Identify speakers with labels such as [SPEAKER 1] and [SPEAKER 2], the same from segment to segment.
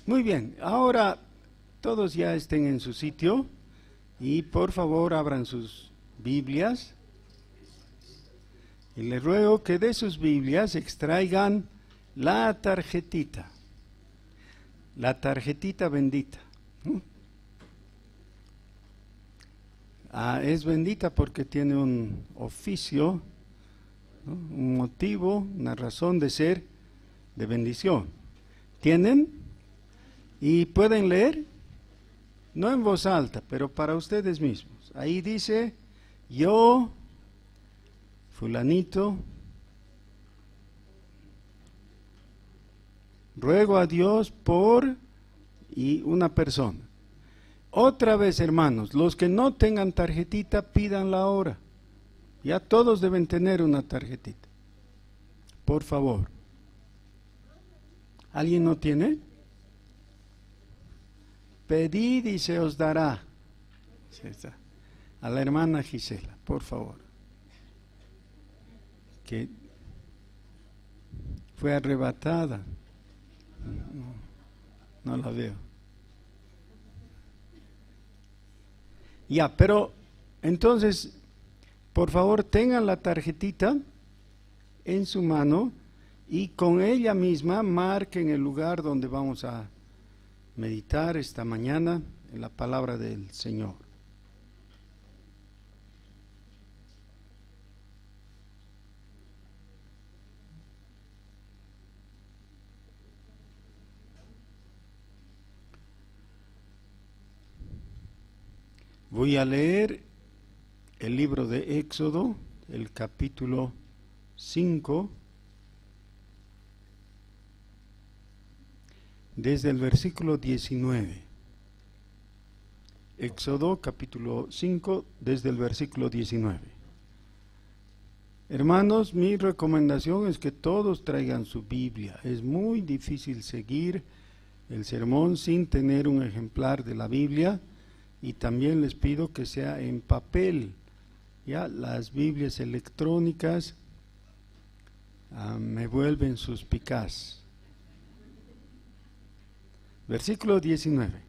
[SPEAKER 1] Muy bien, ahora todos ya estén en su sitio y por favor abran sus Biblias y les ruego que de sus Biblias extraigan la tarjetita bendita. Es bendita porque tiene un oficio, ¿no? Un motivo, una razón de ser de bendición. ¿Tienen? ¿Y pueden leer? No en voz alta, pero para ustedes mismos. Ahí dice, yo, fulanito, ruego a Dios por y una persona. Otra vez, hermanos, los que no tengan tarjetita, pídanla ahora. Ya todos deben tener una tarjetita. Por favor. ¿Alguien no tiene? Pedid y se os dará. A la hermana Gisela, por favor. Que fue arrebatada. No la veo. Ya, pero entonces, por favor, tengan la tarjetita en su mano y con ella misma marquen el lugar donde vamos a meditar esta mañana en la palabra del Señor. Voy a leer el libro de Éxodo, el capítulo 5, desde el versículo 19. Éxodo capítulo 5, desde el versículo 19. Hermanos, mi recomendación es que todos traigan su Biblia. Es muy difícil seguir el sermón sin tener un ejemplar de la Biblia. Y también les pido que sea en papel. Ya las Biblias electrónicas me vuelven suspicaz. Versículo 19.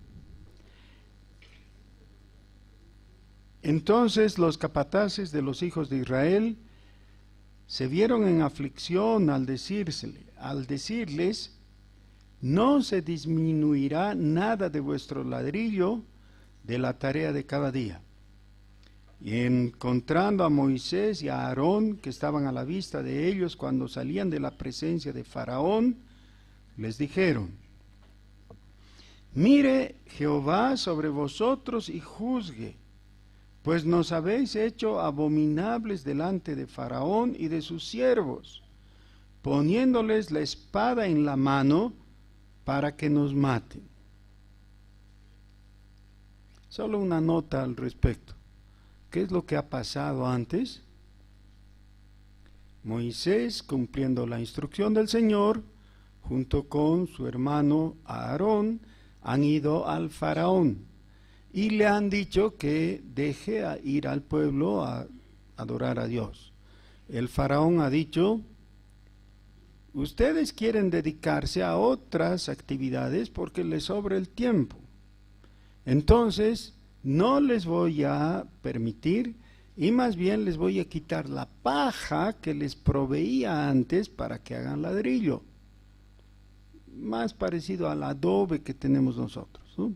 [SPEAKER 1] Entonces los capataces de los hijos de Israel se vieron en aflicción al decirles, no se disminuirá nada de vuestro ladrillo de la tarea de cada día. Y encontrando a Moisés y a Aarón, que estaban a la vista de ellos cuando salían de la presencia de Faraón, les dijeron, mire Jehová sobre vosotros y juzgue, pues nos habéis hecho abominables delante de Faraón y de sus siervos, poniéndoles la espada en la mano para que nos maten. Solo una nota al respecto. ¿Qué es lo que ha pasado antes? Moisés, cumpliendo la instrucción del Señor, junto con su hermano Aarón, han ido al Faraón y le han dicho que deje ir al pueblo a adorar a Dios. El Faraón ha dicho, ustedes quieren dedicarse a otras actividades porque les sobra el tiempo. Entonces, no les voy a permitir y más bien les voy a quitar la paja que les proveía antes para que hagan ladrillo. Más parecido al adobe que tenemos nosotros, ¿no?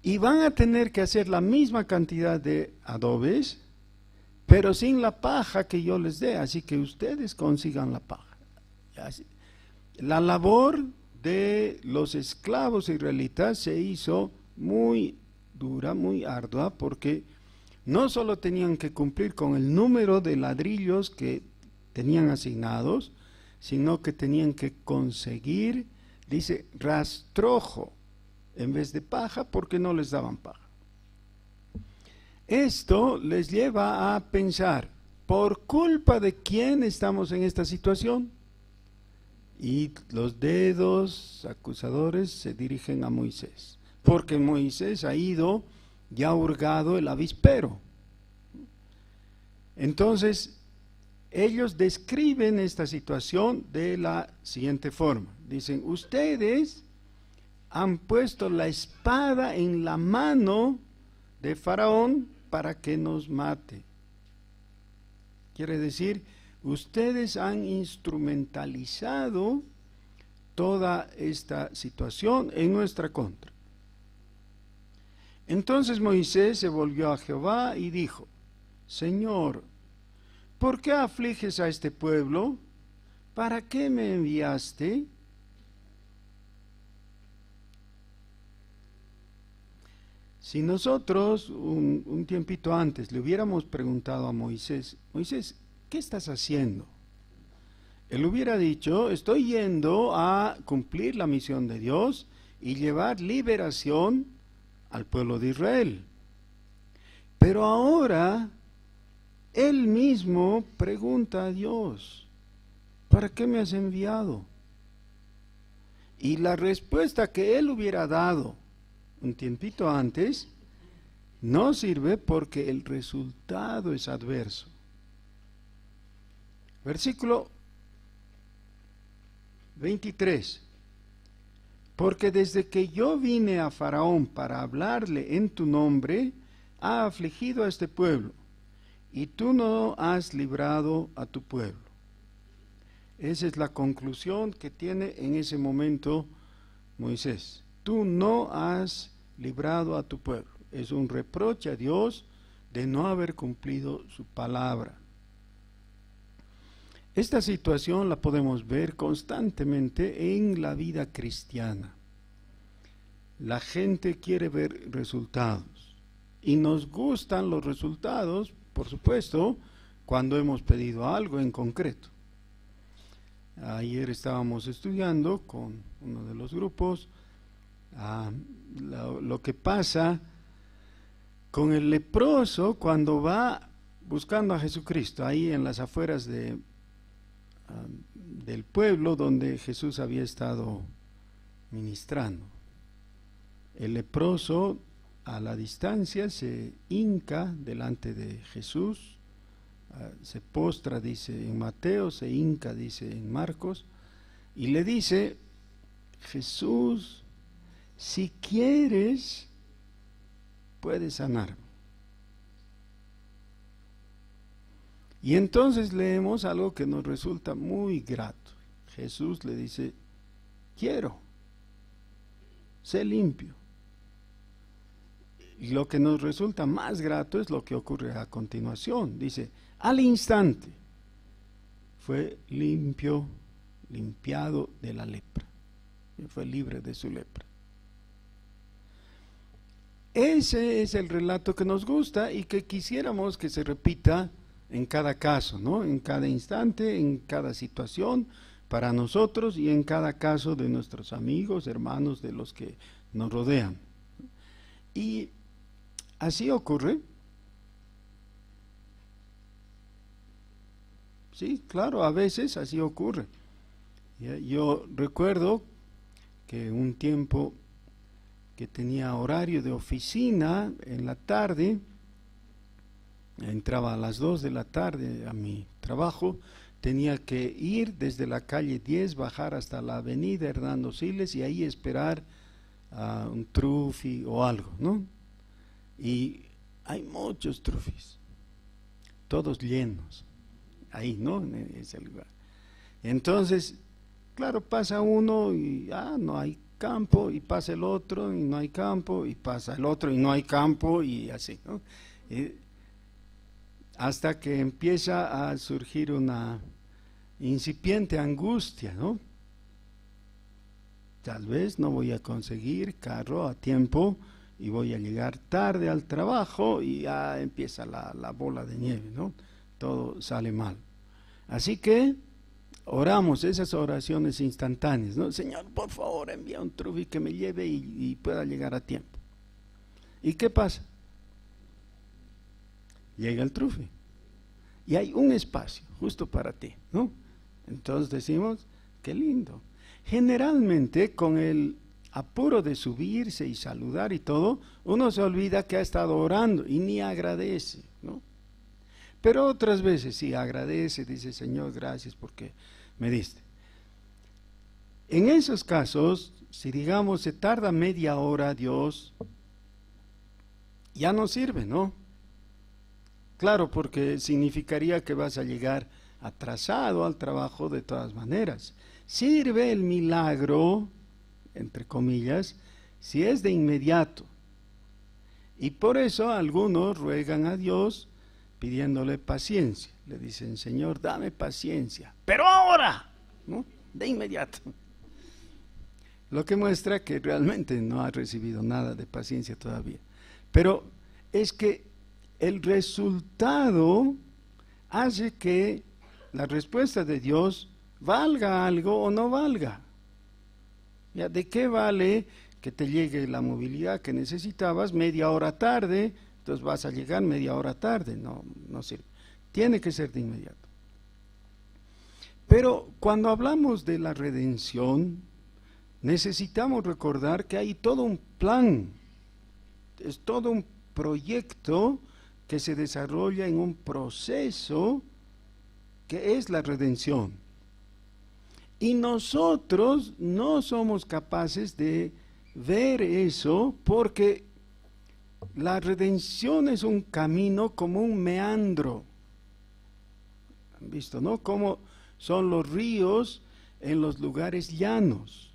[SPEAKER 1] Y van a tener que hacer la misma cantidad de adobes, pero sin la paja que yo les dé, así que ustedes consigan la paja. La labor de los esclavos israelitas se hizo muy dura, muy ardua, porque no solo tenían que cumplir con el número de ladrillos que tenían asignados, sino que tenían que conseguir, dice, rastrojo en vez de paja, porque no les daban paja. Esto les lleva a pensar, ¿por culpa de quién estamos en esta situación? Y los dedos acusadores se dirigen a Moisés, porque Moisés ha ido y ha hurgado el avispero. Entonces, ellos describen esta situación de la siguiente forma. Dicen, ustedes han puesto la espada en la mano de Faraón para que nos mate. Quiere decir, ustedes han instrumentalizado toda esta situación en nuestra contra. Entonces Moisés se volvió a Jehová y dijo: Señor, ¿por qué afliges a este pueblo? ¿Para qué me enviaste? Si nosotros un tiempito antes le hubiéramos preguntado a Moisés: Moisés, ¿qué estás haciendo? Él hubiera dicho: estoy yendo a cumplir la misión de Dios y llevar liberación al pueblo de Israel. Pero ahora él mismo pregunta a Dios: ¿para qué me has enviado? Y la respuesta que él hubiera dado un tiempito antes no sirve porque el resultado es adverso. Versículo 23. Porque desde que yo vine a Faraón para hablarle en tu nombre, ha afligido a este pueblo, y tú no has librado a tu pueblo. Esa es la conclusión que tiene en ese momento Moisés. Tú no has librado a tu pueblo. Es un reproche a Dios de no haber cumplido su palabra. Esta situación la podemos ver constantemente en la vida cristiana. La gente quiere ver resultados y nos gustan los resultados, por supuesto, cuando hemos pedido algo en concreto. Ayer estábamos estudiando con uno de los grupos lo que pasa con el leproso cuando va buscando a Jesucristo, ahí en las afueras del pueblo donde Jesús había estado ministrando. El leproso a la distancia se hinca delante de Jesús, se postra, dice en Mateo, se hinca, dice en Marcos, y le dice: Jesús, si quieres, puedes sanarme. Y entonces leemos algo que nos resulta muy grato. Jesús le dice: quiero, sé limpio. Y lo que nos resulta más grato es lo que ocurre a continuación. Dice: al instante fue limpio, limpiado de la lepra. Y fue libre de su lepra. Ese es el relato que nos gusta y que quisiéramos que se repita en cada caso, ¿no? En cada instante, en cada situación, para nosotros y en cada caso de nuestros amigos, hermanos, de los que nos rodean. Y así ocurre. Sí, claro, a veces así ocurre. Yo recuerdo que un tiempo que tenía horario de oficina en la tarde, entraba a las 2 de la tarde a mi trabajo, tenía que ir desde la calle 10, bajar hasta la avenida Hernando Siles y ahí esperar a un trufi o algo, ¿no? Y hay muchos trufis, todos llenos, ahí, ¿no? En ese lugar. Entonces, claro, pasa uno y no hay campo, y pasa el otro y no hay campo, y pasa el otro y no hay campo, y así, ¿no? Hasta que empieza a surgir una incipiente angustia, ¿no? Tal vez no voy a conseguir carro a tiempo y voy a llegar tarde al trabajo y ya empieza la bola de nieve, ¿no? Todo sale mal. Así que oramos esas oraciones instantáneas, ¿no? Señor, por favor, envía un trufi que me lleve y pueda llegar a tiempo. ¿Y qué pasa? Llega el trufi y hay un espacio justo para ti, ¿no? Entonces decimos: qué lindo. Generalmente con el apuro de subirse y saludar y todo, uno se olvida que ha estado orando y ni agradece, ¿no? Pero otras veces sí agradece, dice: Señor, gracias porque me diste. En esos casos, si digamos se tarda media hora Dios, ya no sirve, ¿no? Claro, porque significaría que vas a llegar atrasado al trabajo de todas maneras. Sirve el milagro, entre comillas, si es de inmediato. Y por eso algunos ruegan a Dios pidiéndole paciencia. Le dicen, Señor, dame paciencia, pero ahora, ¿no? De inmediato. Lo que muestra que realmente no ha recibido nada de paciencia todavía. Pero es que el resultado hace que la respuesta de Dios valga algo o no valga. ¿Ya? ¿De qué vale que te llegue la movilidad que necesitabas media hora tarde? Entonces vas a llegar media hora tarde. No, no sirve. Tiene que ser de inmediato. Pero cuando hablamos de la redención, necesitamos recordar que hay todo un plan, es todo un proyecto que se desarrolla en un proceso que es la redención. Y nosotros no somos capaces de ver eso porque la redención es un camino como un meandro. ¿Han visto, no? Como son los ríos en los lugares llanos.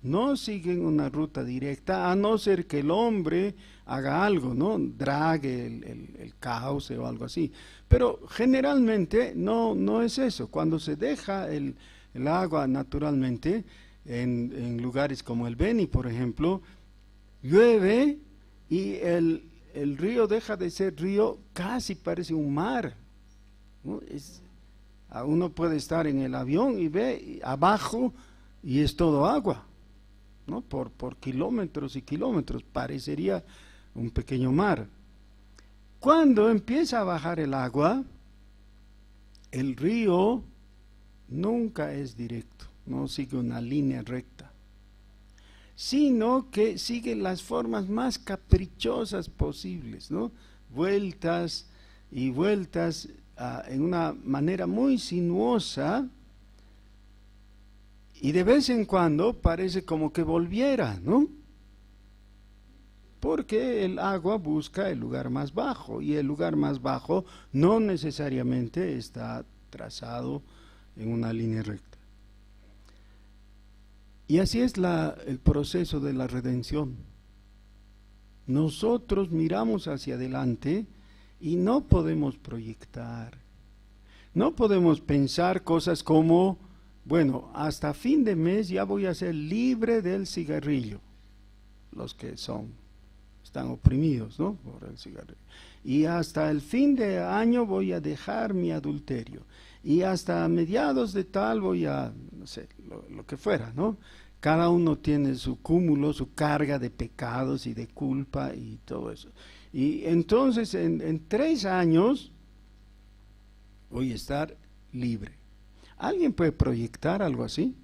[SPEAKER 1] No siguen una ruta directa, a no ser que el hombre haga algo, ¿no? Drague el cauce o algo así. Pero generalmente no es eso. Cuando se deja el agua naturalmente, en lugares como el Beni, por ejemplo, llueve y el río deja de ser río, casi parece un mar, ¿no? Uno puede estar en el avión y ve abajo y es todo agua, ¿no? Por kilómetros y kilómetros, parecería un pequeño mar. Cuando empieza a bajar el agua, el río nunca es directo, no sigue una línea recta, sino que sigue las formas más caprichosas posibles, ¿no? Vueltas y vueltas en una manera muy sinuosa, y de vez en cuando parece como que volviera, ¿no? Porque el agua busca el lugar más bajo, y el lugar más bajo no necesariamente está trazado en una línea recta. Y así es el proceso de la redención. Nosotros miramos hacia adelante y no podemos proyectar, no podemos pensar cosas como, bueno, hasta fin de mes ya voy a ser libre del cigarrillo, los que están oprimidos, ¿no?, por el cigarrillo, y hasta el fin de año voy a dejar mi adulterio, y hasta mediados de tal voy a, no sé, lo que fuera, ¿no? Cada uno tiene su cúmulo, su carga de pecados y de culpa y todo eso. Y entonces en 3 años voy a estar libre. ¿Alguien puede proyectar algo así?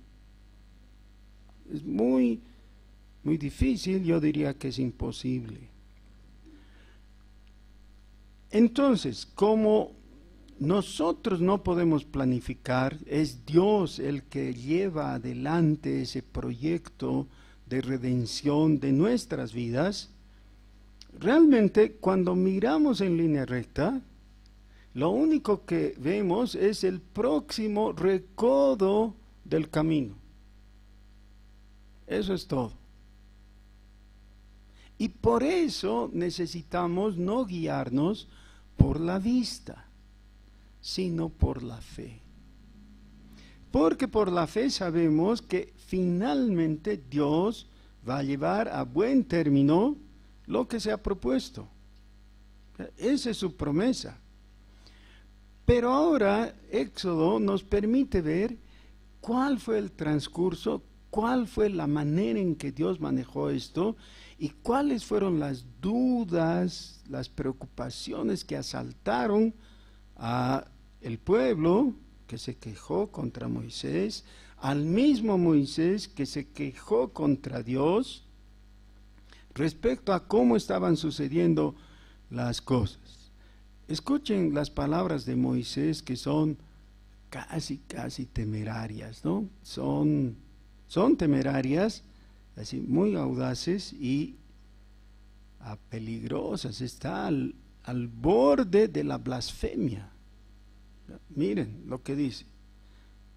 [SPEAKER 1] Es muy difícil, yo diría que es imposible. Entonces, como nosotros no podemos planificar, es Dios el que lleva adelante ese proyecto de redención de nuestras vidas. Realmente, cuando miramos en línea recta, lo único que vemos es el próximo recodo del camino. Eso es todo. Y por eso necesitamos no guiarnos por la vista, sino por la fe. Porque por la fe sabemos que finalmente Dios va a llevar a buen término lo que se ha propuesto. Esa es su promesa. Pero ahora Éxodo nos permite ver cuál fue el transcurso, cuál fue la manera en que Dios manejó esto y cuáles fueron las dudas, las preocupaciones que asaltaron a el pueblo que se quejó contra Moisés, al mismo Moisés que se quejó contra Dios respecto a cómo estaban sucediendo las cosas. Escuchen las palabras de Moisés, que son casi temerarias, ¿no? Son Son temerarias, así muy audaces y peligrosas, está al borde de la blasfemia. Miren lo que dice: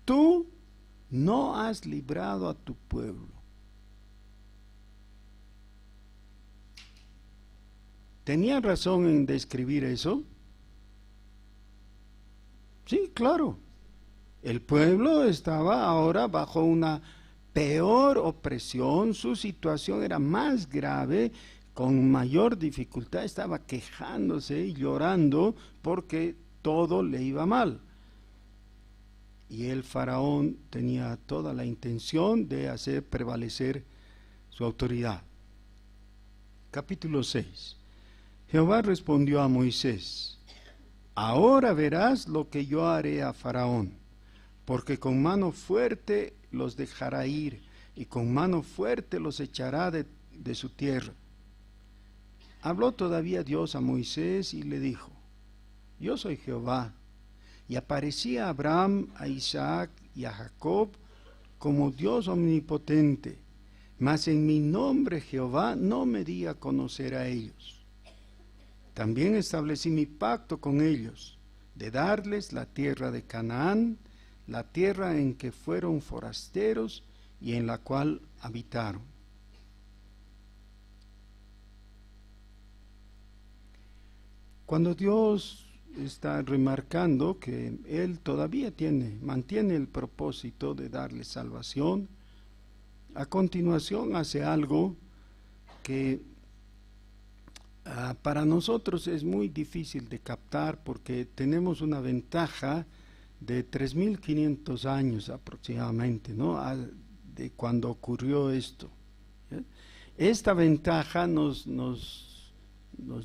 [SPEAKER 1] tú no has librado a tu pueblo. ¿Tenían razón en describir eso? Sí, claro. El pueblo estaba ahora bajo una peor opresión, su situación era más grave, con mayor dificultad, estaba quejándose y llorando porque todo le iba mal. Y el faraón tenía toda la intención de hacer prevalecer su autoridad. Capítulo 6. Jehová respondió a Moisés: ahora verás lo que yo haré a Faraón, porque con mano fuerte los dejará ir, y con mano fuerte los echará de su tierra. Habló todavía Dios a Moisés y le dijo: yo soy Jehová. Y aparecía a Abraham, a Isaac y a Jacob como Dios omnipotente, mas en mi nombre Jehová no me di a conocer a ellos. También establecí mi pacto con ellos, de darles la tierra de Canaán, la tierra en que fueron forasteros y en la cual habitaron. Cuando Dios está remarcando que Él todavía mantiene el propósito de darles salvación, a continuación hace algo que para nosotros es muy difícil de captar, porque tenemos una ventaja de 3.500 años aproximadamente, ¿no?, de cuando ocurrió esto. Esta ventaja nos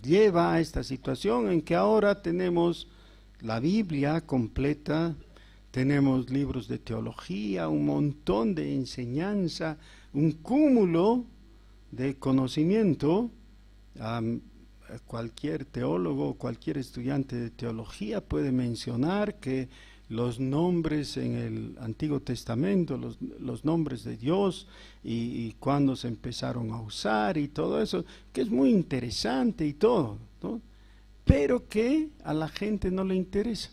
[SPEAKER 1] lleva a esta situación en que ahora tenemos la Biblia completa, tenemos libros de teología, un montón de enseñanza, un cúmulo de conocimiento. Cualquier teólogo, cualquier estudiante de teología puede mencionar que los nombres en el Antiguo Testamento, los nombres de Dios y cuándo se empezaron a usar y todo eso, que es muy interesante y todo, ¿no?, pero que a la gente no le interesa.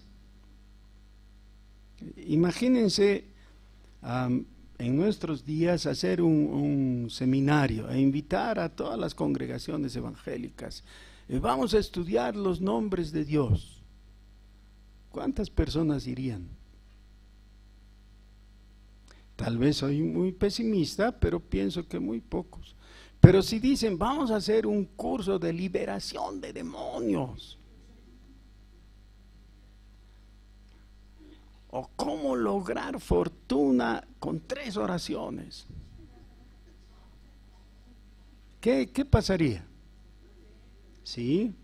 [SPEAKER 1] Imagínense en nuestros días hacer un seminario e invitar a todas las congregaciones evangélicas. Vamos a estudiar los nombres de Dios. ¿Cuántas personas irían? Tal vez soy muy pesimista, pero pienso que muy pocos. Pero si dicen, vamos a hacer un curso de liberación de demonios, o cómo lograr fortuna con 3 oraciones, ¿qué pasaría? Sí,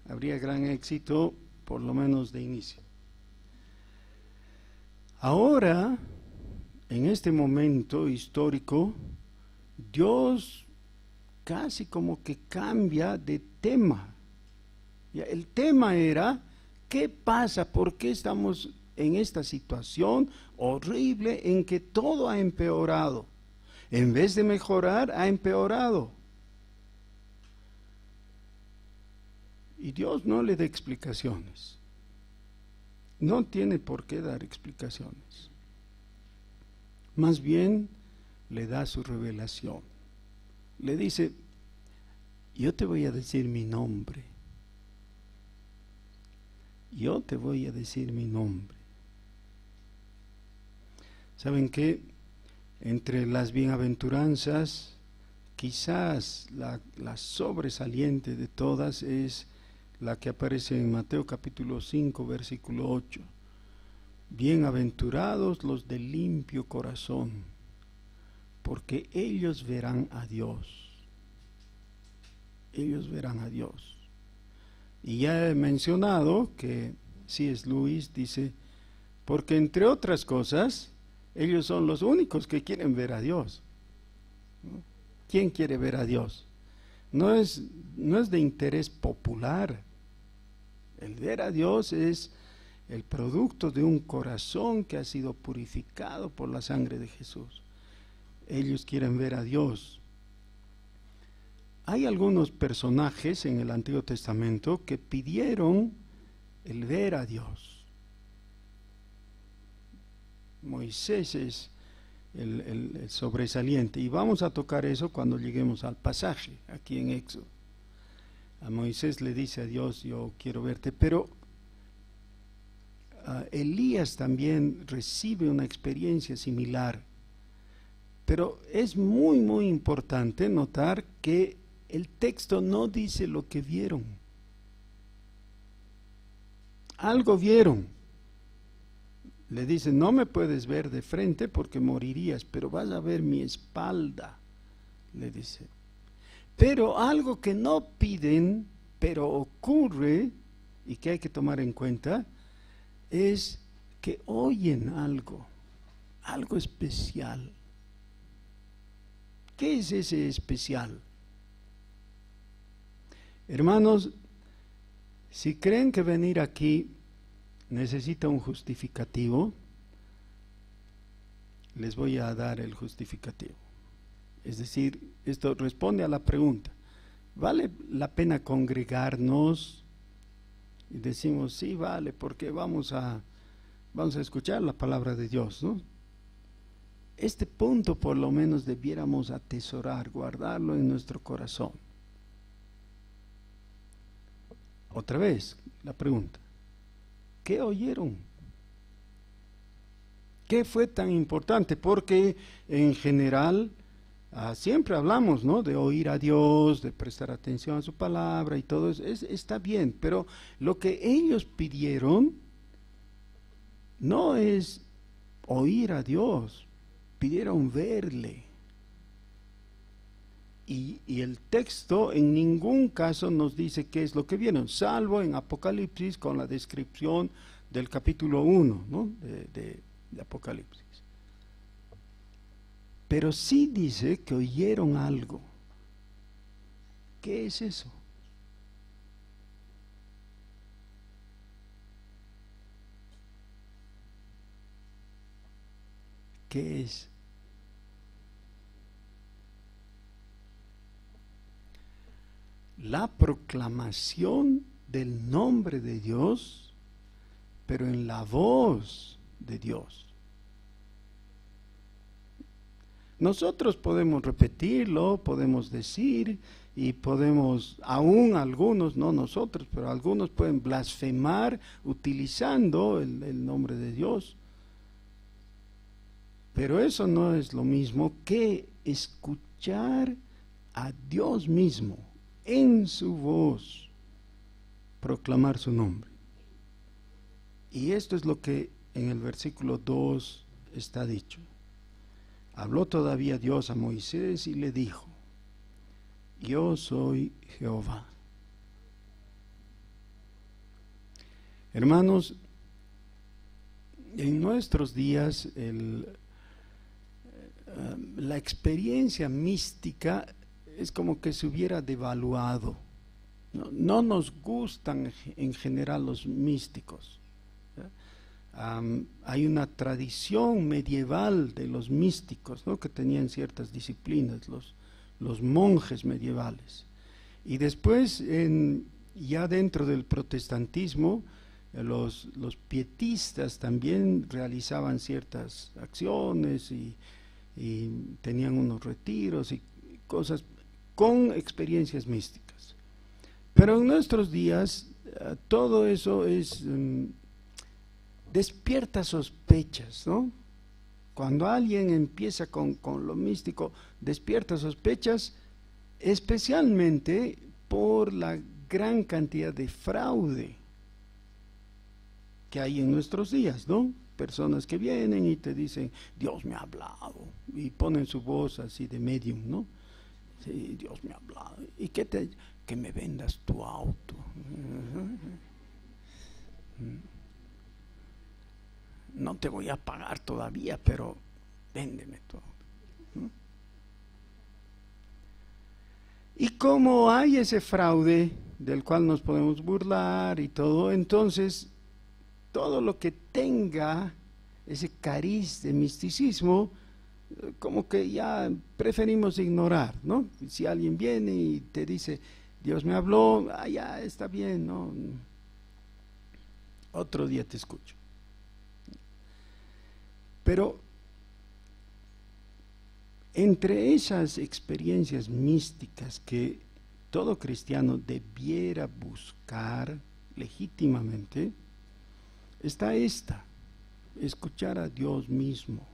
[SPEAKER 1] habría gran éxito, por lo menos de inicio. Ahora, en este momento histórico, Dios casi como que cambia de tema. El tema era, ¿qué pasa? ¿Por qué estamos en esta situación horrible en que todo ha empeorado? En vez de mejorar, ha empeorado. Y Dios no le da explicaciones. No tiene por qué dar explicaciones. Más bien le da su revelación. Le dice: yo te voy a decir mi nombre. Yo te voy a decir mi nombre. ¿Saben qué? Entre las bienaventuranzas, quizás la sobresaliente de todas es la que aparece en Mateo capítulo 5, versículo 8. Bienaventurados los de limpio corazón, porque ellos verán a Dios. Ellos verán a Dios. Y ya he mencionado que C.S. Lewis dice, porque entre otras cosas, ellos son los únicos que quieren ver a Dios. ¿Quién quiere ver a Dios? No es de interés popular. El ver a Dios es el producto de un corazón que ha sido purificado por la sangre de Jesús. ellos quieren ver a Dios. Hay algunos personajes en el Antiguo Testamento que pidieron el ver a Dios. Moisés es el sobresaliente, y vamos a tocar eso cuando lleguemos al pasaje aquí en Éxodo. A Moisés le dice a Dios: yo quiero verte, pero Elías también recibe una experiencia similar. Pero es muy muy importante notar que el texto no dice lo que vieron. Algo vieron. Le dice: no me puedes ver de frente porque morirías, pero vas a ver mi espalda, le dice. Pero algo que no piden, pero ocurre, y que hay que tomar en cuenta, es que oyen algo especial. ¿Qué es ese especial? Hermanos, si creen que venir aquí necesita un justificativo, les voy a dar el justificativo. Es decir, esto responde a la pregunta: ¿vale la pena congregarnos? Y decimos: sí, vale, porque vamos a escuchar la palabra de Dios, ¿no? Este punto por lo menos debiéramos atesorar, guardarlo en nuestro corazón. Otra vez, la pregunta: ¿qué oyeron? ¿Qué fue tan importante? Porque en general siempre hablamos, ¿no?, de oír a Dios, de prestar atención a su palabra y todo eso, está bien, pero lo que ellos pidieron no es oír a Dios, pidieron verle. Y el texto en ningún caso nos dice qué es lo que vieron, salvo en Apocalipsis con la descripción del capítulo 1, ¿no?, de Apocalipsis. Pero sí dice que oyeron algo. ¿Qué es eso? ¿Qué es? La proclamación del nombre de Dios, pero en la voz de Dios. Nosotros podemos repetirlo, podemos decir, y podemos, aún algunos, no nosotros, pero algunos pueden blasfemar utilizando el nombre de Dios. Pero eso no es lo mismo que escuchar a Dios mismo en su voz proclamar su nombre. Y esto es lo que en el versículo 2 está dicho. Habló todavía Dios a Moisés y le dijo: yo soy Jehová. Hermanos, en nuestros días la experiencia mística es como que se hubiera devaluado. No nos gustan en general los místicos. Hay una tradición medieval de los místicos, ¿no?, que tenían ciertas disciplinas, los monjes medievales. Y después, ya dentro del protestantismo, los pietistas también realizaban ciertas acciones y tenían unos retiros y cosas con experiencias místicas. Pero en nuestros días todo eso despierta sospechas, ¿no? Cuando alguien empieza con lo místico, despierta sospechas, especialmente por la gran cantidad de fraude que hay en nuestros días, ¿no? Personas que vienen y te dicen: Dios me ha hablado, y ponen su voz así de medium, ¿no? Sí, Dios me ha hablado. ¿Y que me vendas tu auto? No te voy a pagar todavía, pero véndeme tu auto. Y como hay ese fraude del cual nos podemos burlar y todo, entonces todo lo que tenga ese cariz de misticismo como que ya preferimos ignorar, ¿no? Si alguien viene y te dice, Dios me habló, ya está bien, ¿no? Otro día te escucho. Pero entre esas experiencias místicas que todo cristiano debiera buscar legítimamente, está esta: escuchar a Dios mismo,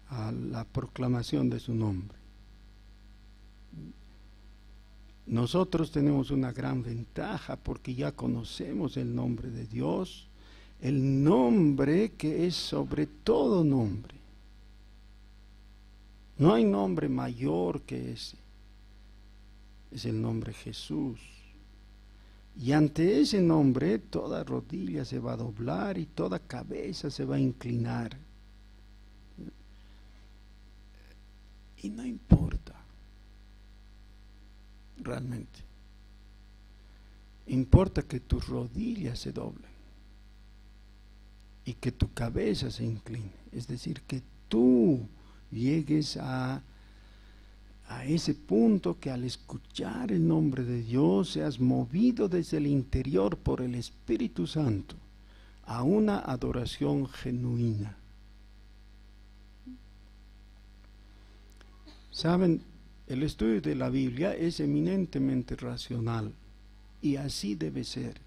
[SPEAKER 1] a la proclamación de su nombre. Nosotros tenemos una gran ventaja porque ya conocemos el nombre de Dios, el nombre que es sobre todo nombre. No hay nombre mayor que ese. Es el nombre Jesús. Y ante ese nombre toda rodilla se va a doblar y toda cabeza se va a inclinar. Y no importa, realmente. Importa que tus rodillas se doblen y que tu cabeza se incline. Es decir, que tú llegues a ese punto que al escuchar el nombre de Dios seas movido desde el interior por el Espíritu Santo a una adoración genuina. Saben, el estudio de la Biblia es eminentemente racional y así debe ser.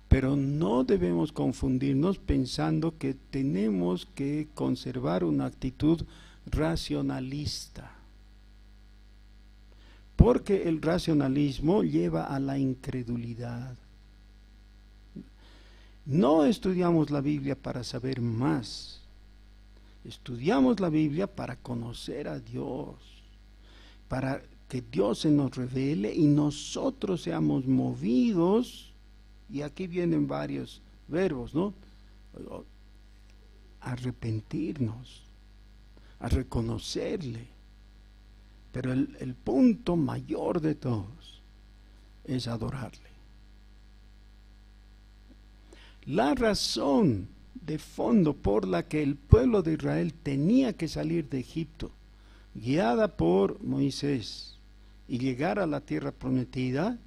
[SPEAKER 1] Pero no debemos confundirnos pensando que tenemos que conservar una actitud racionalista, porque el racionalismo lleva a la incredulidad. No estudiamos la Biblia para saber más, estudiamos la Biblia para conocer a Dios, para que Dios se nos revele y nosotros seamos movidos, y aquí vienen varios verbos, ¿no? Arrepentirnos, a reconocerle. Pero el punto mayor de todos es adorarle. La razón de fondo por la que el pueblo de Israel tenía que salir de Egipto, guiada por Moisés, y llegar a la tierra prometida,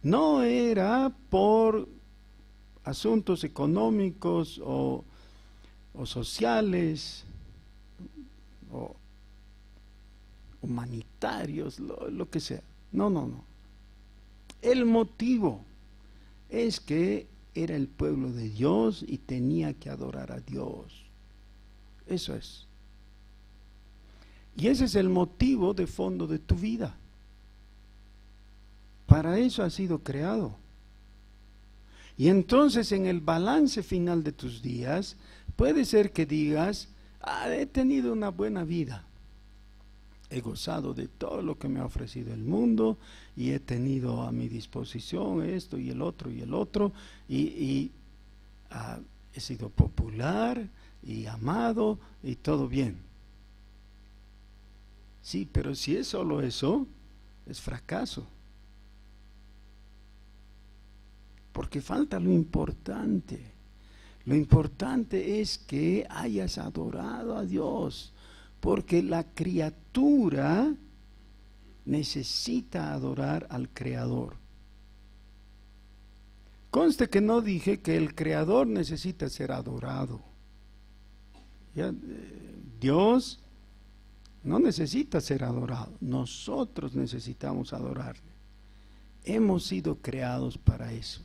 [SPEAKER 1] no era por asuntos económicos o sociales o humanitarios, lo que sea. No. El motivo es que era el pueblo de Dios y tenía que adorar a Dios. Eso es. Y ese es el motivo de fondo de tu vida. Para eso has sido creado. Y entonces en el balance final de tus días, puede ser que digas, he tenido una buena vida. He gozado de todo lo que me ha ofrecido el mundo y he tenido a mi disposición esto y el otro y he sido popular y amado y todo bien. Sí, pero si es solo eso, es fracaso. Porque falta lo importante. Lo importante es que hayas adorado a Dios, porque la criatura necesita adorar al Creador. Conste que no dije que el Creador necesita ser adorado. Dios no necesita ser adorado, nosotros necesitamos adorarle. Hemos sido creados para eso.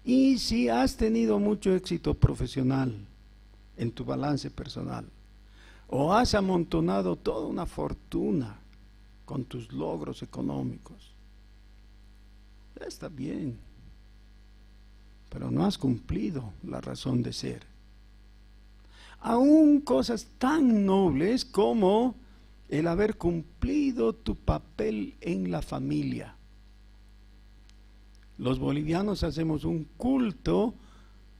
[SPEAKER 1] Y si has tenido mucho éxito profesional en tu balance personal, o has amontonado toda una fortuna con tus logros económicos, está bien, pero no has cumplido la razón de ser. Aún cosas tan nobles como el haber cumplido tu papel en la familia. Los bolivianos hacemos un culto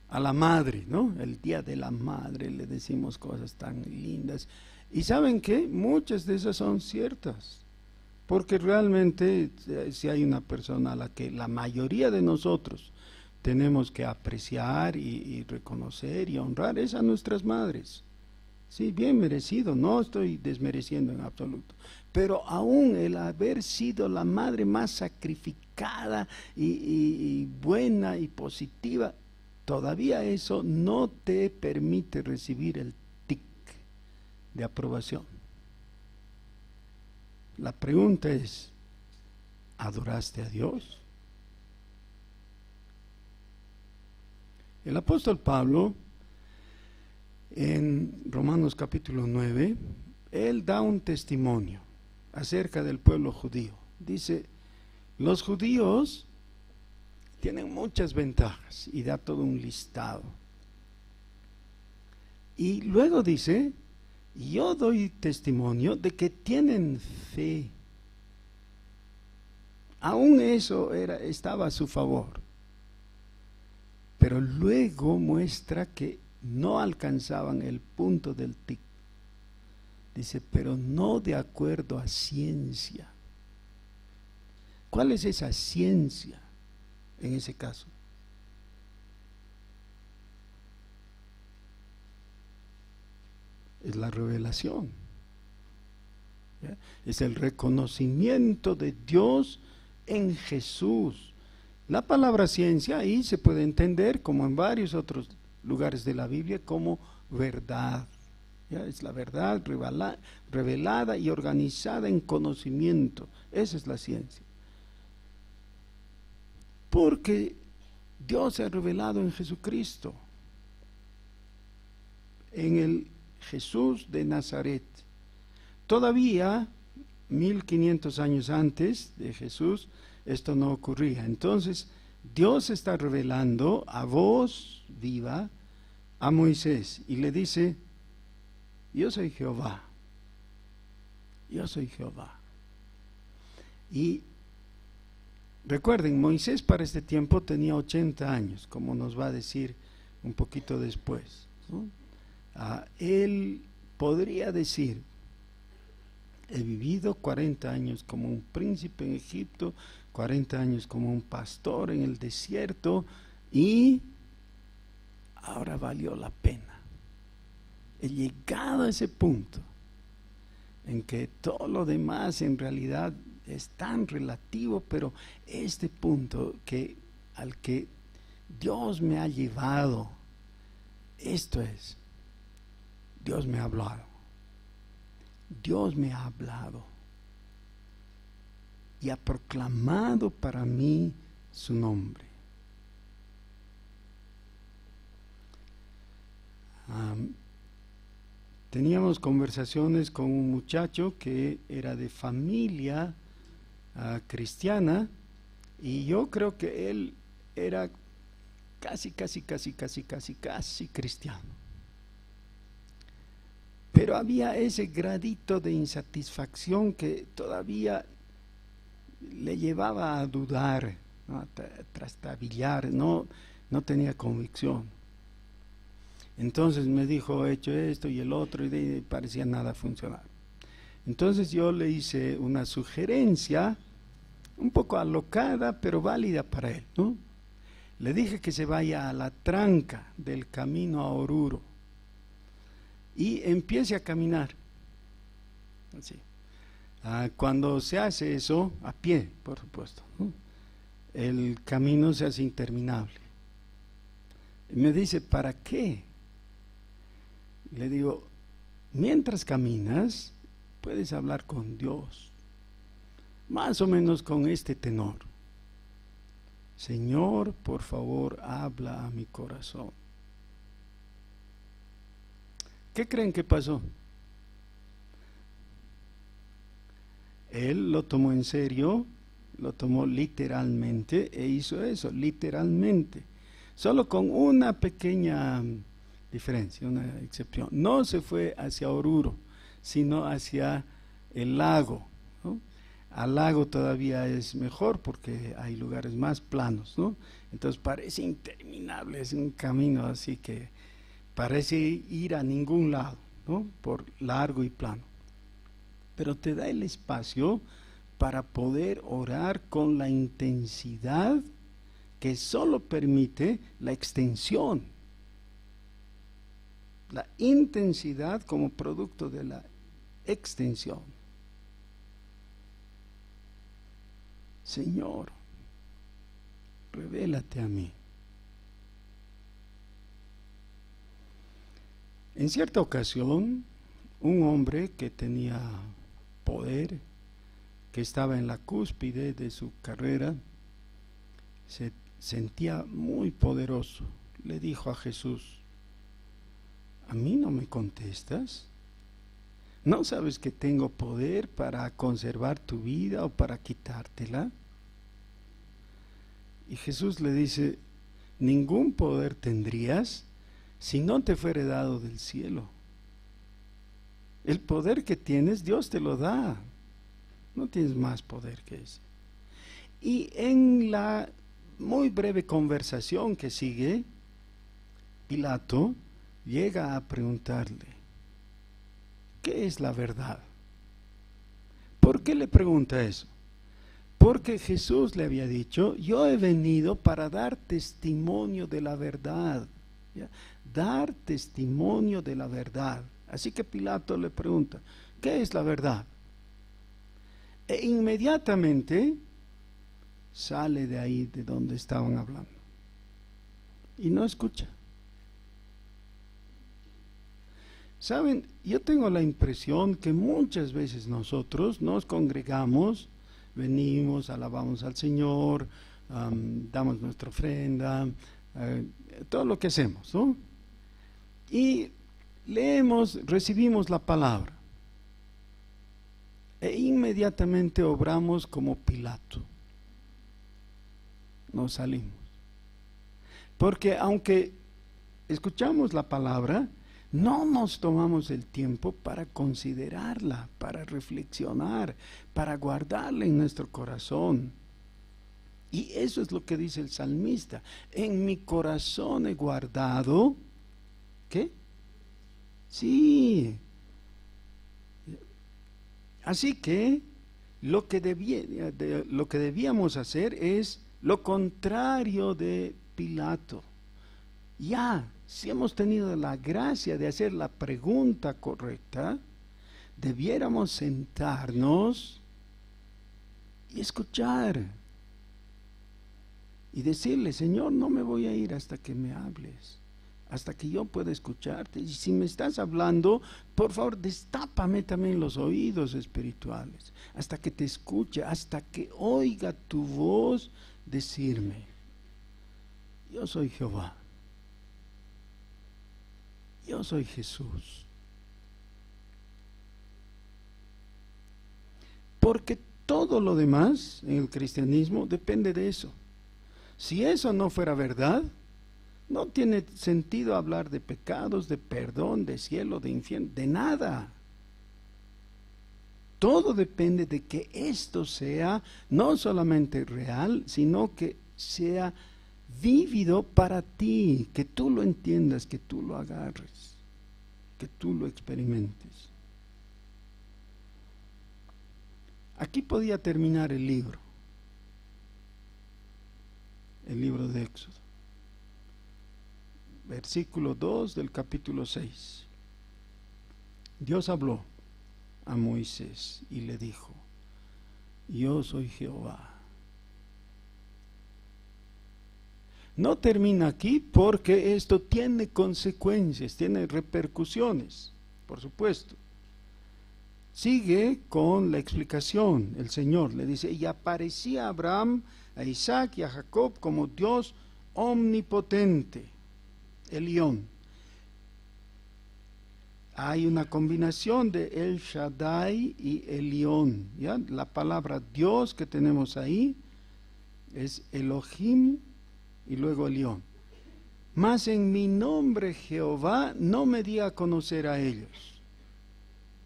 [SPEAKER 1] a la madre, ¿no? El día de la madre le decimos cosas tan lindas. Y ¿saben qué? Muchas de esas son ciertas. Porque realmente si hay una persona a la que la mayoría de nosotros tenemos que apreciar y reconocer y honrar, es a nuestras madres. Sí, bien merecido, no estoy desmereciendo en absoluto. Pero aún el haber sido la madre más sacrificada y buena y positiva, todavía eso no te permite recibir el tic de aprobación. La pregunta es, ¿adoraste a Dios? El apóstol Pablo, en Romanos capítulo 9, él da un testimonio acerca del pueblo judío. Dice, los judíos tienen muchas ventajas y da todo un listado. Y luego dice, yo doy testimonio de que tienen fe. Aún eso estaba a su favor. Pero luego muestra que no alcanzaban el punto del tic. Dice, pero no de acuerdo a ciencia. ¿Cuál es esa ciencia en ese caso? Es la revelación. ¿Ya? Es el reconocimiento de Dios en Jesús. La palabra ciencia ahí se puede entender, como en varios otros lugares de la Biblia, como verdad. ¿Ya? Es la verdad revelada y organizada en conocimiento. Esa es la ciencia. Porque Dios se ha revelado en Jesucristo, en el Jesús de Nazaret. Todavía 1500 años antes de Jesús esto no ocurría. Entonces Dios está revelando a voz viva a Moisés y le dice, yo soy Jehová, yo soy Jehová. Y recuerden, Moisés para este tiempo tenía 80 años, como nos va a decir un poquito después, ¿no? Él podría decir, he vivido 40 años como un príncipe en Egipto, 40 años como un pastor en el desierto, y ahora valió la pena. He llegado a ese punto en que todo lo demás en realidad es tan relativo, pero este punto al que Dios me ha llevado, esto es, Dios me ha hablado. Dios me ha hablado y ha proclamado para mí su nombre. Teníamos conversaciones con un muchacho que era de familia cristiana, y yo creo que él era casi cristiano. Pero había ese gradito de insatisfacción que todavía le llevaba a dudar, ¿no? A trastabillar, no tenía convicción. Entonces me dijo, he hecho esto y el otro, y parecía nada funcionar. Entonces yo le hice una sugerencia, un poco alocada, pero válida para él, ¿no? Le dije que se vaya a la tranca del camino a Oruro y empiece a caminar. Así. Cuando se hace eso, a pie, por supuesto, ¿no? El camino se hace interminable. Y me dice, ¿para qué? Le digo, mientras caminas, puedes hablar con Dios, más o menos con este tenor. Señor, por favor, habla a mi corazón. ¿Qué creen que pasó? Él lo tomó en serio, lo tomó literalmente e hizo eso, literalmente. Solo con una pequeña diferencia, una excepción. No se fue hacia Oruro, sino hacia el lago, ¿no? Al lago todavía es mejor porque hay lugares más planos, ¿no? Entonces parece interminable, es un camino así que parece ir a ningún lado, ¿no? Por largo y plano. Pero te da el espacio para poder orar con la intensidad que solo permite la extensión. la intensidad como producto de la extensión. Señor, revélate a mí. En cierta ocasión, un hombre que tenía poder, que estaba en la cúspide de su carrera, se sentía muy poderoso. Le dijo a Jesús: ¿a mí no me contestas? ¿No sabes que tengo poder para conservar tu vida o para quitártela? Y Jesús le dice: ningún poder tendrías si no te fuere dado del cielo. El poder que tienes, Dios te lo da. No tienes más poder que ese. Y en la muy breve conversación que sigue, Pilato llega a preguntarle: ¿qué es la verdad? ¿Por qué le pregunta eso? Porque Jesús le había dicho: yo he venido para dar testimonio de la verdad. ¿Ya? Dar testimonio de la verdad. Así que Pilato le pregunta: ¿qué es la verdad? E inmediatamente sale de ahí de donde estaban hablando y no escucha. Saben, yo tengo la impresión que muchas veces nosotros nos congregamos, venimos, alabamos al Señor, damos nuestra ofrenda, todo lo que hacemos, ¿no? Y leemos, recibimos la palabra e inmediatamente obramos como Pilato. Nos salimos. Porque aunque escuchamos la palabra, no nos tomamos el tiempo para considerarla, para reflexionar, para guardarla en nuestro corazón. Y eso es lo que dice el salmista: en mi corazón he guardado, ¿qué? Sí. Así que lo que debíamos hacer es lo contrario de Pilato. Ya, si hemos tenido la gracia de hacer la pregunta correcta, debiéramos sentarnos y escuchar y decirle: Señor, no me voy a ir hasta que me hables, hasta que yo pueda escucharte. Y si me estás hablando, por favor, destápame también los oídos espirituales, hasta que te escuche, hasta que oiga tu voz decirme: yo soy Jehová, yo soy Jesús. Porque todo lo demás en el cristianismo depende de eso. Si eso no fuera verdad, no tiene sentido hablar de pecados, de perdón, de cielo, de infierno, de nada. Todo depende de que esto sea no solamente real, sino que sea vívido para ti, que tú lo entiendas, que tú lo agarres, que tú lo experimentes. Aquí podía terminar el libro de Éxodo. Versículo 2 del capítulo 6. Dios habló a Moisés y le dijo: yo soy Jehová. No termina aquí, porque esto tiene consecuencias, tiene repercusiones, por supuesto. Sigue con la explicación. El Señor le dice: y aparecía a Abraham, a Isaac y a Jacob como Dios omnipotente, Elión. Hay una combinación de El Shaddai y Elión, ¿ya? La palabra Dios que tenemos ahí es Elohim y luego Elión. Mas en mi nombre Jehová no me di a conocer a ellos.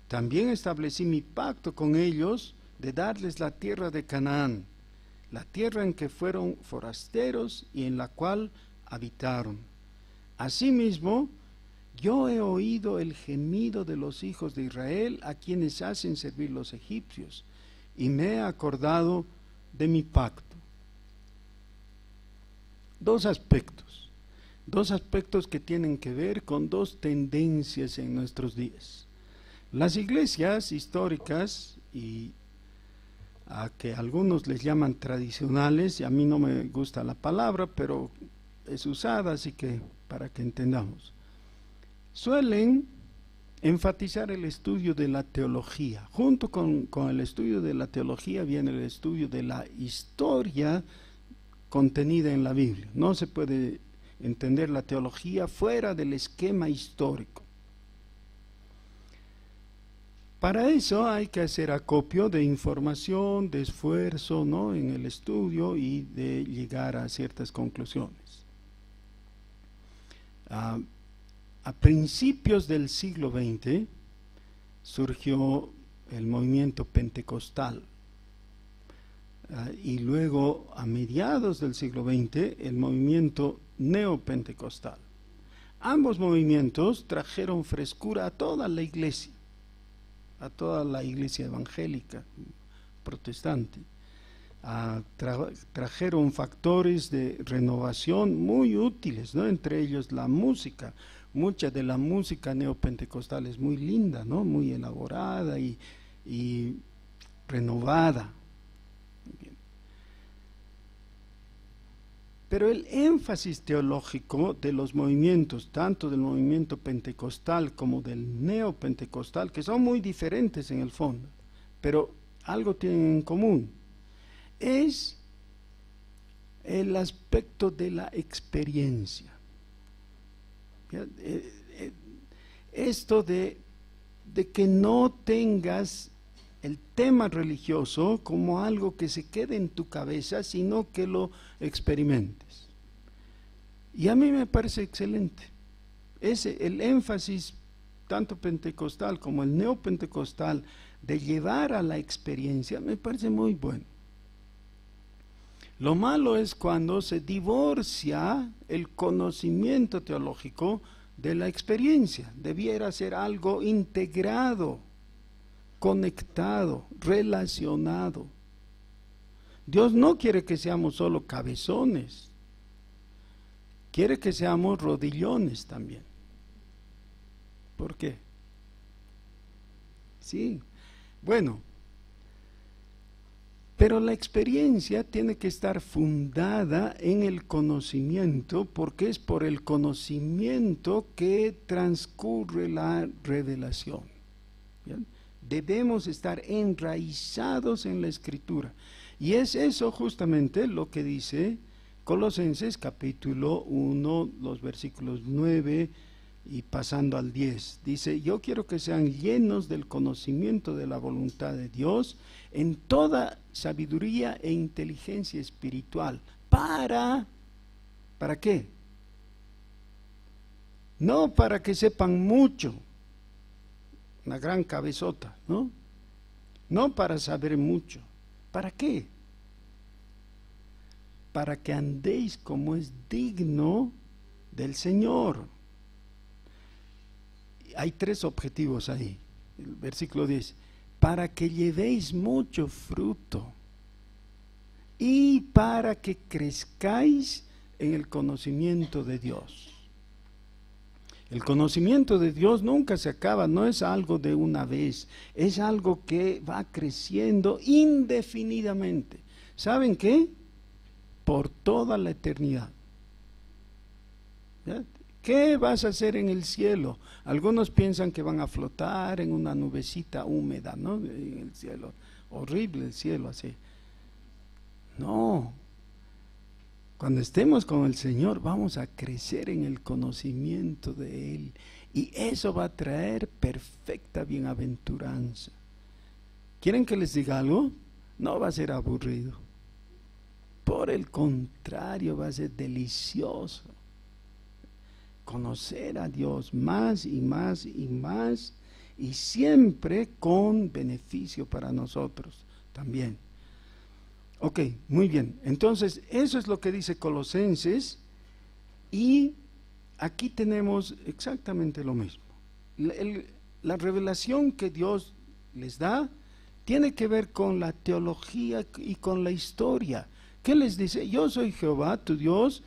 [SPEAKER 1] También establecí mi pacto con ellos de darles la tierra de Canaán, la tierra en que fueron forasteros y en la cual habitaron. Asimismo, yo he oído el gemido de los hijos de Israel, a quienes hacen servir los egipcios, y me he acordado de mi pacto. Dos aspectos. Dos aspectos que tienen que ver con dos tendencias en nuestros días. Las iglesias históricas, y a que algunos les llaman tradicionales, y a mí no me gusta la palabra, pero es usada, así que para que entendamos, suelen enfatizar el estudio de la teología. Junto con el estudio de la teología viene el estudio de la historia contenida en la Biblia. No se puede entender la teología fuera del esquema histórico. Para eso hay que hacer acopio de información, de esfuerzo, ¿no?, en el estudio y de llegar a ciertas conclusiones. A principios del siglo XX surgió el movimiento pentecostal, y luego a mediados del siglo XX el movimiento neopentecostal. Ambos movimientos trajeron frescura a toda la iglesia, evangélica, protestante. Trajeron factores de renovación muy útiles, ¿no?, entre ellos la música. Mucha de la música neopentecostal es muy linda, ¿no?, muy elaborada y renovada. Bien. Pero el énfasis teológico de los movimientos, tanto del movimiento pentecostal como del neopentecostal, que son muy diferentes en el fondo, pero algo tienen en común, es el aspecto de la experiencia. Esto de que no tengas el tema religioso como algo que se quede en tu cabeza, sino que lo experimentes. Y a mí me parece excelente. El énfasis, tanto pentecostal como el neopentecostal, de llevar a la experiencia, me parece muy bueno. Lo malo es cuando se divorcia el conocimiento teológico de la experiencia. Debiera ser algo integrado, conectado, relacionado. Dios no quiere que seamos solo cabezones, quiere que seamos rodillones también. ¿Por qué? Sí, bueno, pero la experiencia tiene que estar fundada en el conocimiento, porque es por el conocimiento que transcurre la revelación. ¿Bien? Debemos estar enraizados en la Escritura. Y es eso justamente lo que dice Colosenses capítulo 1, los versículos 9 y pasando al 10. Dice: yo quiero que sean llenos del conocimiento de la voluntad de Dios en toda sabiduría e inteligencia espiritual. ¿Para qué? No para que sepan mucho, una gran cabezota, ¿no? No para saber mucho. ¿Para qué? Para que andéis como es digno del Señor. Hay tres objetivos ahí. El versículo 10. Para que llevéis mucho fruto y para que crezcáis en el conocimiento de Dios. El conocimiento de Dios nunca se acaba, no es algo de una vez, es algo que va creciendo indefinidamente. ¿Saben qué? Por toda la eternidad. ¿Ya? ¿Qué vas a hacer en el cielo? Algunos piensan que van a flotar en una nubecita húmeda, ¿no?, en el cielo. Horrible el cielo así. No. Cuando estemos con el Señor vamos a crecer en el conocimiento de Él. Y eso va a traer perfecta bienaventuranza. ¿Quieren que les diga algo? No va a ser aburrido. Por el contrario, va a ser delicioso. Conocer a Dios más y más y más, y siempre con beneficio para nosotros también. Ok, muy bien. Entonces, eso es lo que dice Colosenses, y aquí tenemos exactamente lo mismo. La revelación que Dios les da tiene que ver con la teología y con la historia. ¿Qué les dice? Yo soy Jehová, tu Dios,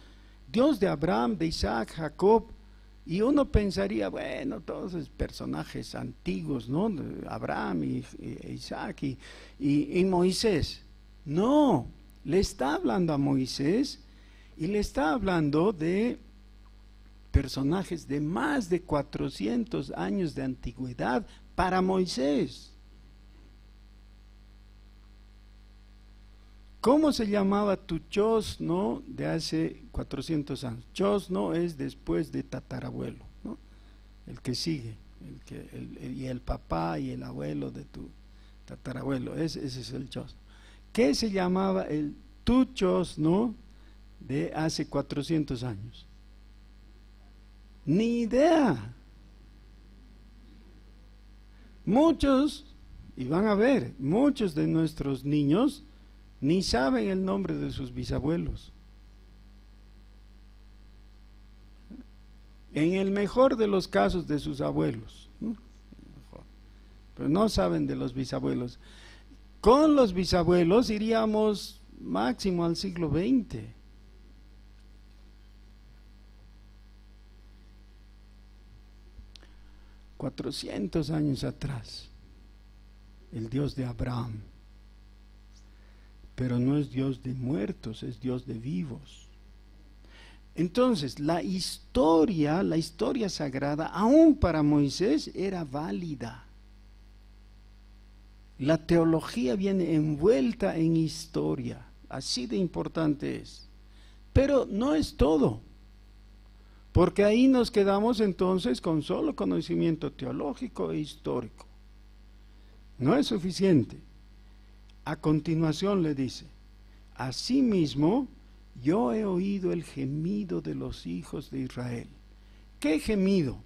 [SPEAKER 1] Dios de Abraham, de Isaac, Jacob. Y uno pensaría, bueno, todos esos personajes antiguos, ¿no? De Abraham y Isaac y Moisés. No, le está hablando a Moisés y le está hablando de personajes de más de 400 años de antigüedad para Moisés. ¿Cómo se llamaba tu chosno de hace 400 años? Chosno es después de tatarabuelo, ¿no? El que sigue, y el papá y el abuelo de tu tatarabuelo, ese es el chosno. ¿Qué se llamaba el tu chosno de hace 400 años? Ni idea. Muchos, y van a ver, muchos de nuestros niños ni saben el nombre de sus bisabuelos. En el mejor de los casos de sus abuelos, ¿no? Pero no saben de los bisabuelos. Con los bisabuelos iríamos máximo al siglo XX. $400 años atrás, el Dios de Abraham. Pero no es Dios de muertos, es Dios de vivos. Entonces, la historia sagrada, aún para Moisés, era válida. La teología viene envuelta en historia, así de importante es. Pero no es todo, porque ahí nos quedamos entonces con solo conocimiento teológico e histórico. No es suficiente. A continuación le dice, asimismo, yo he oído el gemido de los hijos de Israel. ¿Qué gemido?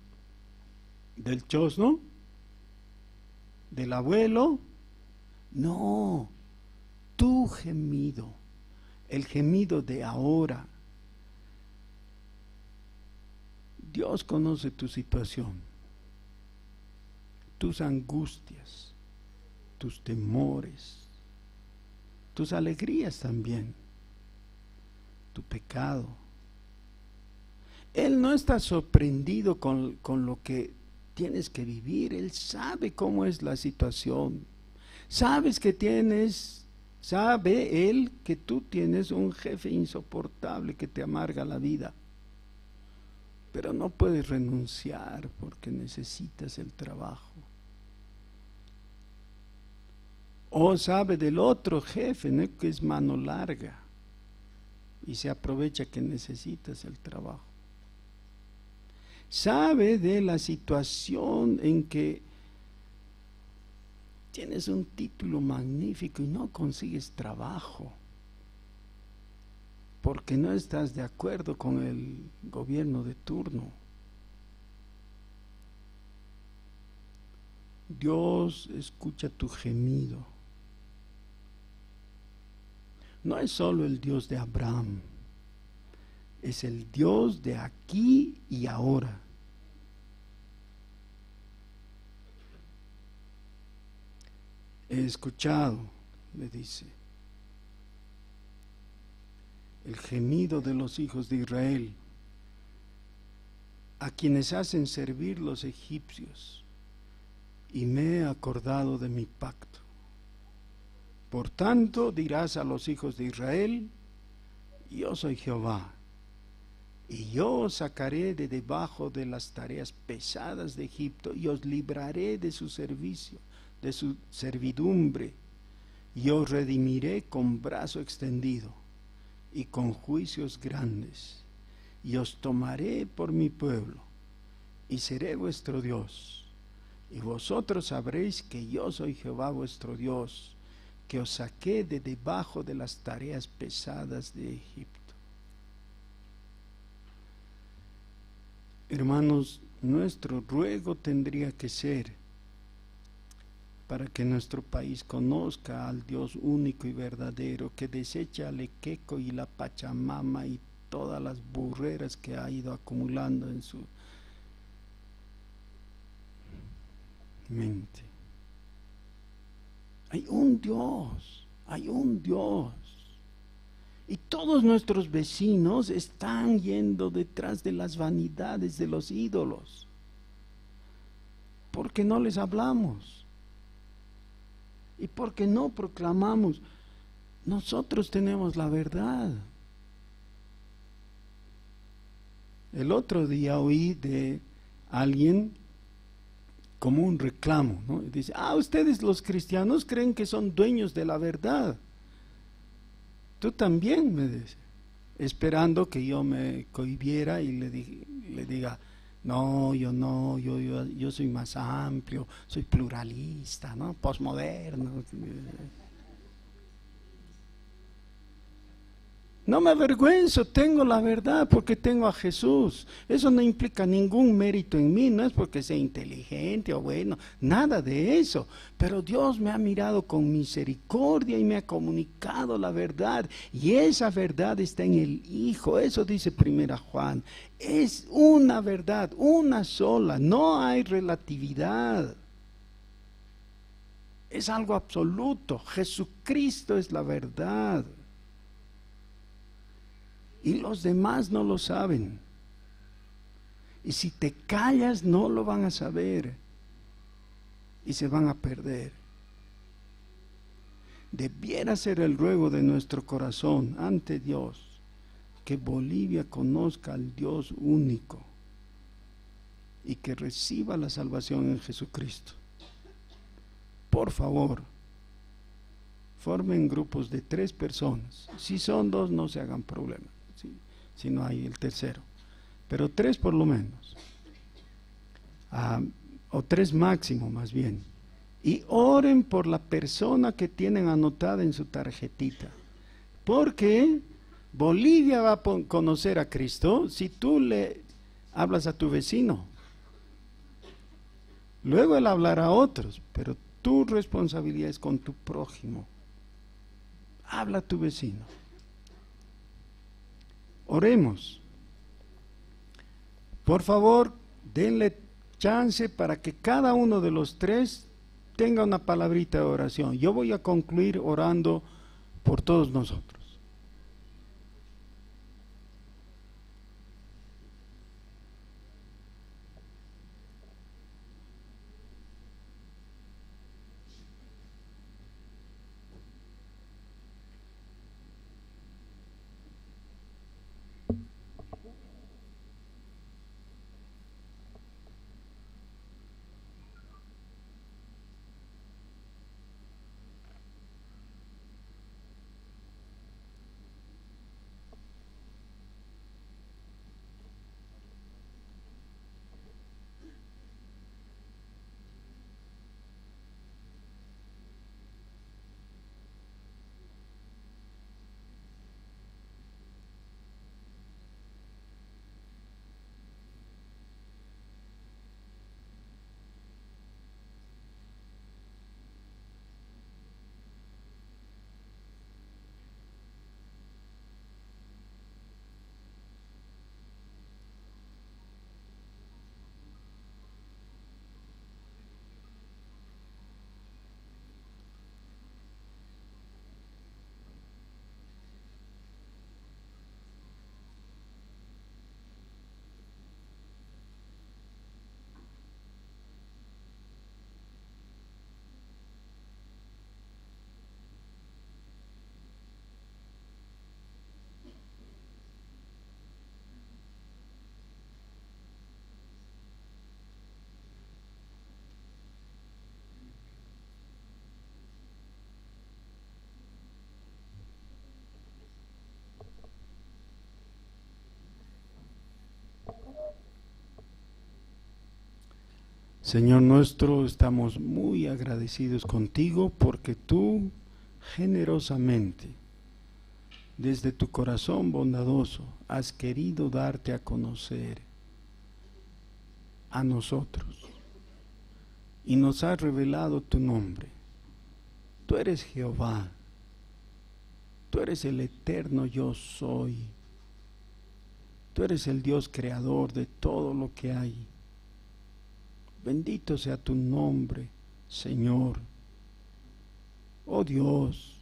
[SPEAKER 1] ¿Del chosno? ¿Del abuelo? No, tu gemido, el gemido de ahora. Dios conoce tu situación, tus angustias, tus temores, tus alegrías también, tu pecado. Él no está sorprendido con lo que tienes que vivir. Él sabe cómo es la situación. Sabe Él que tú tienes un jefe insoportable que te amarga la vida. Pero no puedes renunciar porque necesitas el trabajo. O sabe del otro jefe, ¿no?, que es mano larga y se aprovecha que necesitas el trabajo. Sabe de la situación en que tienes un título magnífico y no consigues trabajo porque no estás de acuerdo con el gobierno de turno. Dios escucha tu gemido. No es solo el Dios de Abraham, es el Dios de aquí y ahora. He escuchado, le dice, el gemido de los hijos de Israel, a quienes hacen servir los egipcios, y me he acordado de mi pacto. Por tanto dirás a los hijos de Israel, yo soy Jehová, y yo os sacaré de debajo de las tareas pesadas de Egipto, y os libraré de su servicio, de su servidumbre, y os redimiré con brazo extendido, y con juicios grandes, y os tomaré por mi pueblo, y seré vuestro Dios, y vosotros sabréis que yo soy Jehová vuestro Dios, que os saqué de debajo de las tareas pesadas de Egipto. Hermanos, nuestro ruego tendría que ser para que nuestro país conozca al Dios único y verdadero, que desecha al Equeco y la Pachamama y todas las burreras que ha ido acumulando en su mente. Hay un Dios Y todos nuestros vecinos están yendo detrás de las vanidades de los ídolos, porque no les hablamos y porque no proclamamos. Nosotros tenemos la verdad. El otro día oí de alguien como un reclamo, ¿no? Dice, ustedes los cristianos creen que son dueños de la verdad. Tú también, me dice, esperando que yo me cohibiera y le diga, no, yo soy más amplio, soy pluralista, ¿no? Posmoderno. No me avergüenzo, tengo la verdad porque tengo a Jesús. Eso no implica ningún mérito en mí, no es porque sea inteligente o bueno, nada de eso. Pero Dios me ha mirado con misericordia y me ha comunicado la verdad. Y esa verdad está en el Hijo, eso dice 1 Juan. Es una verdad, una sola, no hay relatividad. Es algo absoluto, Jesucristo es la verdad. Y los demás no lo saben. Y si te callas no lo van a saber. Y se van a perder. Debiera ser el ruego de nuestro corazón ante Dios que Bolivia conozca al Dios único y que reciba la salvación en Jesucristo. Por favor, formen grupos de 3 personas. Si son 2, no se hagan problema. Si no hay el tercero, pero 3 por lo menos, o 3 máximo más bien, y oren por la persona que tienen anotada en su tarjetita, porque Bolivia va a conocer a Cristo si tú le hablas a tu vecino. Luego él hablará a otros, pero tu responsabilidad es con tu prójimo. Habla a tu vecino. Oremos. Por favor, denle chance para que cada uno de los 3 tenga una palabrita de oración. Yo voy a concluir orando por todos nosotros. Señor nuestro, estamos muy agradecidos contigo porque tú generosamente, desde tu corazón bondadoso, has querido darte a conocer a nosotros y nos has revelado tu nombre. Tú eres Jehová, tú eres el eterno yo soy, tú eres el Dios creador de todo lo que hay. Bendito sea tu nombre, Señor. Oh Dios,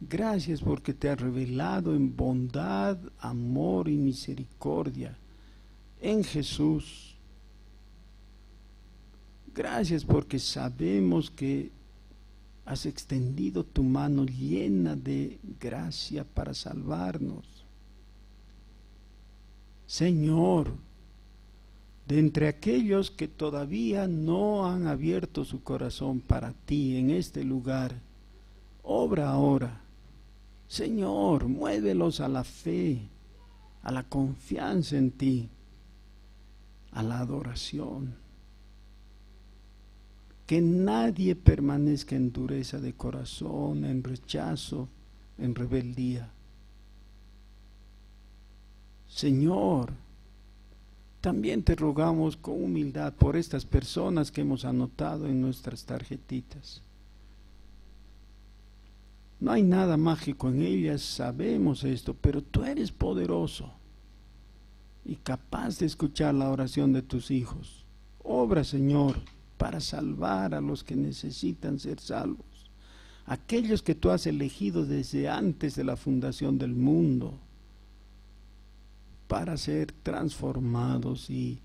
[SPEAKER 1] Gracias porque te has revelado en bondad, amor y misericordia en Jesús. Gracias porque sabemos que has extendido tu mano llena de gracia para salvarnos. Señor, de entre aquellos que todavía no han abierto su corazón para ti en este lugar, obra ahora. Señor, muévelos a la fe, a la confianza en ti, a la adoración. Que nadie permanezca en dureza de corazón, en rechazo, en rebeldía. Señor, también te rogamos con humildad por estas personas que hemos anotado en nuestras tarjetitas. No hay nada mágico en ellas, sabemos esto, pero tú eres poderoso y capaz de escuchar la oración de tus hijos. Obra, Señor, para salvar a los que necesitan ser salvos, aquellos que tú has elegido desde antes de la fundación del mundo, para ser transformados y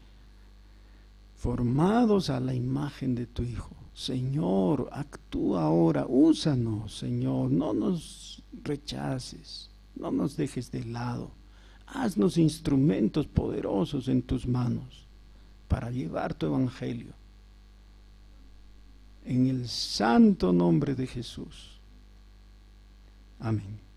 [SPEAKER 1] formados a la imagen de tu Hijo. Señor, actúa ahora, úsanos, Señor, no nos rechaces, no nos dejes de lado, haznos instrumentos poderosos en tus manos para llevar tu evangelio. En el santo nombre de Jesús. Amén.